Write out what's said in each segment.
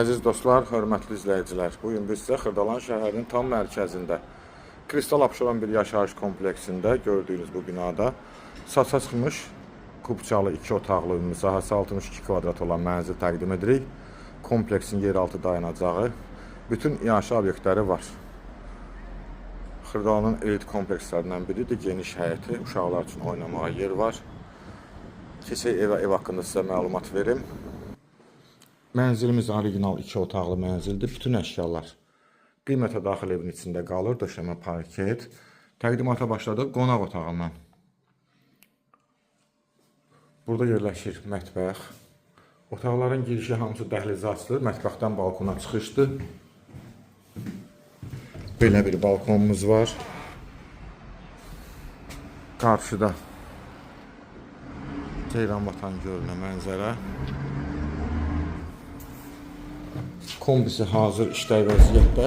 Əziz dostlar, hörmətli izləyicilər, bugün biz sizə Xırdalan şəhərinin tam mərkəzində Kristal Abşeron bir yaşayış kompleksində gördüyünüz bu binada satışa çıxmış kubçalı 2 otaqlı ümumi sahəsi 62 kvadrat olan mənzil təqdim edirik. Kompleksin yeraltı dayanacağı, bütün iaşə obyektləri var. Xırdalanın elit komplekslərindən biridir, geniş həyəti, uşaqlar üçün oynamağa yer var. Keçək ev haqqında sizə məlumat verim. Mənzilimiz orijinal 2 otaqlı mənzildir. Bütün əşyalar qiymətə daxil evin içində qalır. Döşəmə, parket. Təqdimata başladıq qonaq otağından. Burada yerləşir mətbəx. Otaqların girişi hamısı dəhlizə açılır. Mətbəxdən balkona çıxışdır. Belə bir balkonumuz var. Qarşıda Ceyranbatan gölünə mənzərə. Kombisi hazır işləy vəziyyətdə.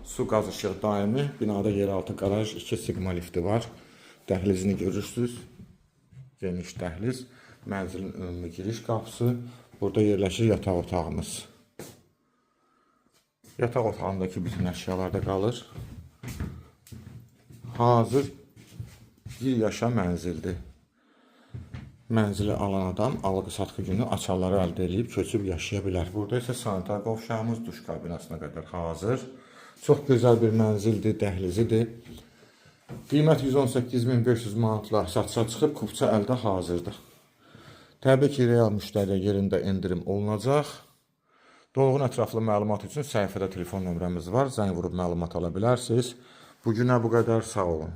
Su, qaz, işıq daimi. Binada yeraltı qaraj, 2 sigma lifti var. Dəhlizini görürsünüz. Geniş dəhliz. Mənzilin ümumi giriş qapısı. Burada yerləşir yataq otağımız. Yataq otağındakı bütün əşyalar da qalır. Hazır bir yaşa mənzildir. Mənzili alan adam alqı-satqı günü açarları əldə edib köçüb yaşaya bilər. Burada isə sanitar qovşağımız duş kabinasına qədər hazır. Çox gözəl bir mənzildir, dəhlizidir. Qiymət 118.500 manatla satışa çıxıb, kubça əldə hazırdır. Təbii ki, real müştəriyə yerində endirim olunacaq. Dolğun ətraflı məlumat üçün səhifədə telefon nömrəmiz var. Zəng vurub məlumat ala bilərsiniz. Bugünə bu qədər, sağ olun.